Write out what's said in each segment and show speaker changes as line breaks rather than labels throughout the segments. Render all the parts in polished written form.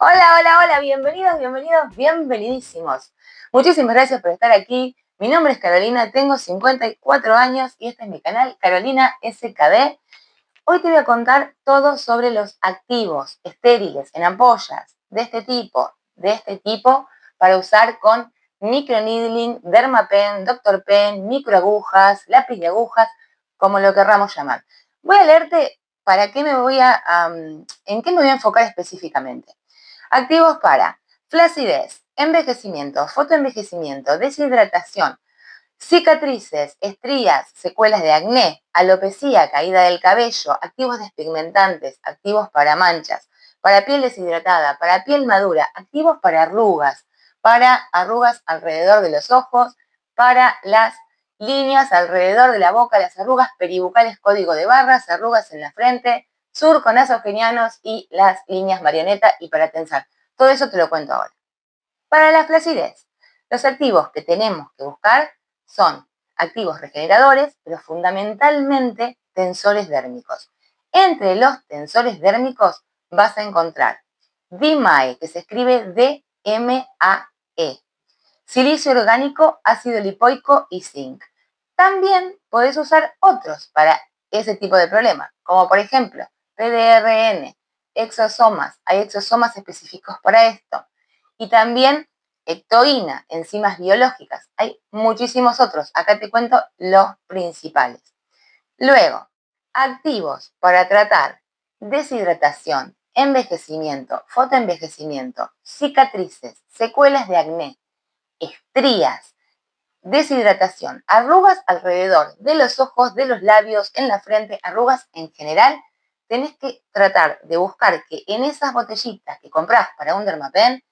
Hola, hola, hola, bienvenidos, bienvenidos, bienvenidísimos. Muchísimas gracias por estar aquí. Mi nombre es Carolina, tengo 54 años y este es mi canal Carolina SKD. Hoy te voy a contar todo sobre los activos estériles en ampollas de este tipo para usar con microneedling, dermapen, doctor pen, microagujas, lápiz de agujas, como lo querramos llamar. Voy a leerte para qué en qué me voy a enfocar específicamente. Activos para flacidez, envejecimiento, fotoenvejecimiento, deshidratación, cicatrices, estrías, secuelas de acné, alopecia, caída del cabello, activos despigmentantes, activos para manchas, para piel deshidratada, para piel madura, activos para arrugas alrededor de los ojos, para las líneas alrededor de la boca, las arrugas peribucales código de barras, arrugas en la frente, surcos nasogenianos y las líneas marioneta y para tensar. Todo eso te lo cuento ahora. Para la flacidez, los activos que tenemos que buscar son activos regeneradores, pero fundamentalmente tensores dérmicos. Entre los tensores dérmicos vas a encontrar DMAE, que se escribe D-M-A-E, silicio orgánico, ácido lipoico y zinc. También podés usar otros para ese tipo de problema, como por ejemplo PDRN, exosomas. Hay exosomas específicos para esto. Y también ectoína, enzimas biológicas. Hay muchísimos otros. Acá te cuento los principales. Luego, activos para tratar deshidratación, envejecimiento, fotoenvejecimiento, cicatrices, secuelas de acné, estrías, deshidratación, arrugas alrededor de los ojos, de los labios, en la frente, arrugas en general. Tenés que tratar de buscar que en esas botellitas que comprás para un dermapen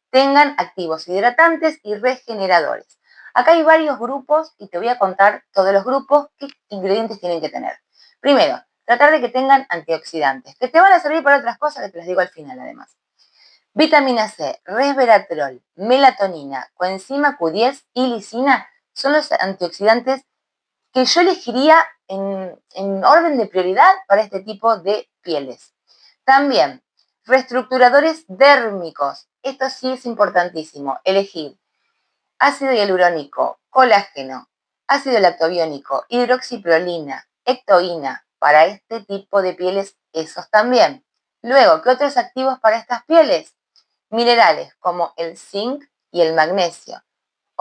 tengan activos hidratantes y regeneradores. Acá hay varios grupos y te voy a contar todos los grupos qué ingredientes tienen que tener. Primero, tratar de que tengan antioxidantes, que te van a servir para otras cosas que te las digo al final además. Vitamina C, resveratrol, melatonina, coenzima Q10 y lisina son los antioxidantes que yo elegiría en orden de prioridad para este tipo de pieles. También, reestructuradores dérmicos. Esto sí es importantísimo. Elegir ácido hialurónico, colágeno, ácido lactobiónico, hidroxiprolina, ectoína. Para este tipo de pieles, esos también. Luego, ¿qué otros activos para estas pieles? Minerales como el zinc y el magnesio.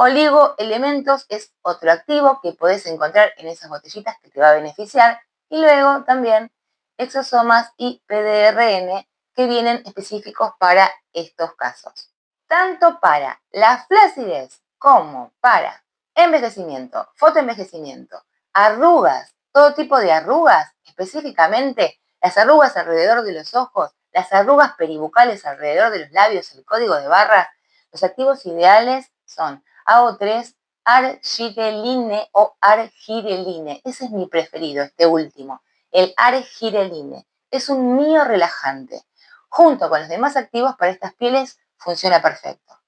Oligoelementos es otro activo que podés encontrar en esas botellitas que te va a beneficiar. Y luego también exosomas y PDRN que vienen específicos para estos casos. Tanto para la flacidez como para envejecimiento, fotoenvejecimiento, arrugas, todo tipo de arrugas, específicamente las arrugas alrededor de los ojos, las arrugas peribucales alrededor de los labios, el código de barras, los activos ideales son AO3, argireline o argireline. Ese es mi preferido, este último, el argireline. Es un miorelajante. Junto con los demás activos para estas pieles funciona perfecto.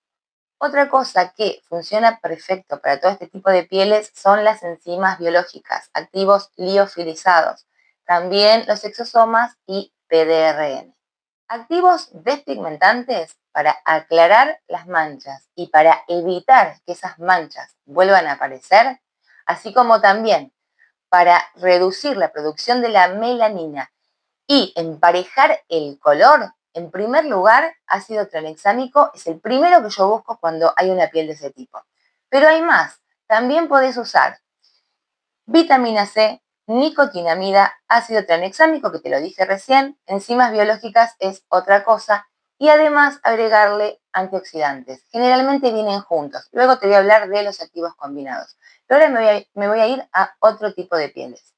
Otra cosa que funciona perfecto para todo este tipo de pieles son las enzimas biológicas, activos liofilizados, también los exosomas y PDRN. Activos despigmentantes para aclarar las manchas y para evitar que esas manchas vuelvan a aparecer, así como también para reducir la producción de la melanina y emparejar el color. En primer lugar, ácido tranexámico es el primero que yo busco cuando hay una piel de ese tipo. Pero hay más. También podés usar vitamina C, nicotinamida, ácido tranexámico, que te lo dije recién, enzimas biológicas es otra cosa, y además agregarle antioxidantes. Generalmente vienen juntos. Luego te voy a hablar de los activos combinados. Pero ahora me voy a ir a otro tipo de pieles.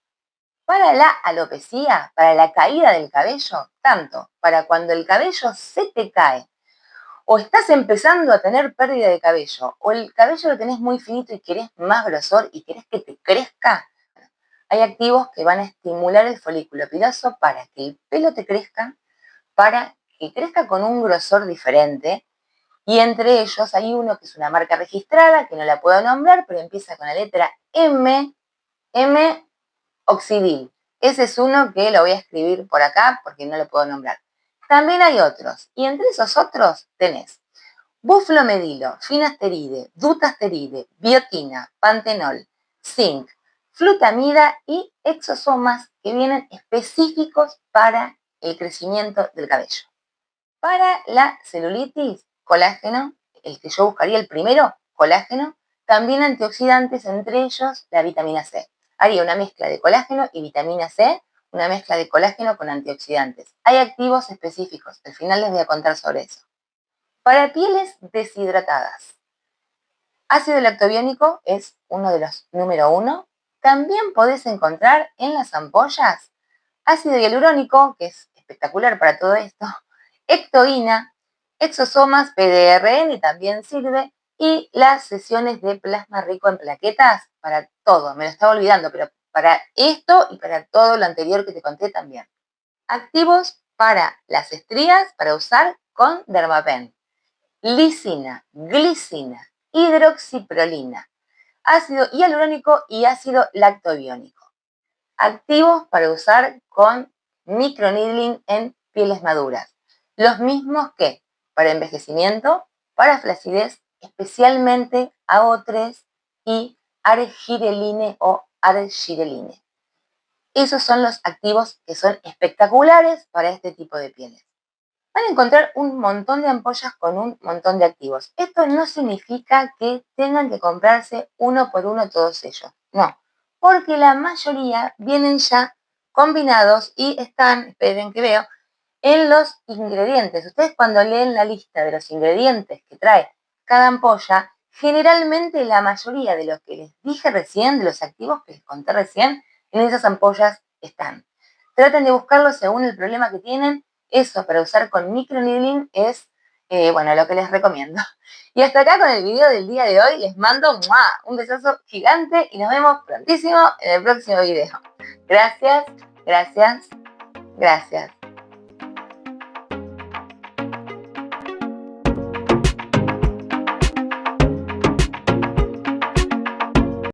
Para la alopecia, para la caída del cabello, tanto para cuando el cabello se te cae o estás empezando a tener pérdida de cabello o el cabello lo tenés muy finito y querés más grosor y querés que te crezca, hay activos que van a estimular el folículo piloso para que el pelo te crezca, para que crezca con un grosor diferente. Y entre ellos hay uno que es una marca registrada, que no la puedo nombrar, pero empieza con la letra M, Oxidil. Ese es uno que lo voy a escribir por acá porque no lo puedo nombrar. También hay otros, y entre esos otros tenés buflomedilo, finasteride, dutasteride, biotina, pantenol, zinc, flutamida y exosomas que vienen específicos para el crecimiento del cabello. Para la celulitis, colágeno, el que yo buscaría el primero, colágeno, también antioxidantes, entre ellos la vitamina C. Haría una mezcla de colágeno y vitamina C, una mezcla de colágeno con antioxidantes. Hay activos específicos, al final les voy a contar sobre eso. Para pieles deshidratadas, ácido lactobiónico es uno de los número 1. También podés encontrar en las ampollas ácido hialurónico, que es espectacular para todo esto, ectoína, exosomas, PDRN también sirve, y las sesiones de plasma rico en plaquetas para todo. Me lo estaba olvidando, pero para esto y para todo lo anterior que te conté también. Activos para las estrías, para usar con Dermapen. Lisina, glicina, hidroxiprolina, ácido hialurónico y ácido lactobiónico. Activos para usar con microneedling en pieles maduras. Los mismos que para envejecimiento, para flacidez, especialmente AO3 y argireline o argireline. Esos son los activos que son espectaculares para este tipo de pieles. Van a encontrar un montón de ampollas con un montón de activos. Esto no significa que tengan que comprarse uno por uno todos ellos. No, porque la mayoría vienen ya combinados y están, esperen que veo, en los ingredientes. Ustedes cuando leen la lista de los ingredientes que trae cada ampolla, generalmente la mayoría de los que les dije recién, de los activos que les conté recién, en esas ampollas están. Traten de buscarlos según el problema que tienen. Eso para usar con microneedling es, lo que les recomiendo. Y hasta acá con el video del día de hoy. Les mando un besazo gigante y nos vemos prontísimo en el próximo video. Gracias, gracias, gracias.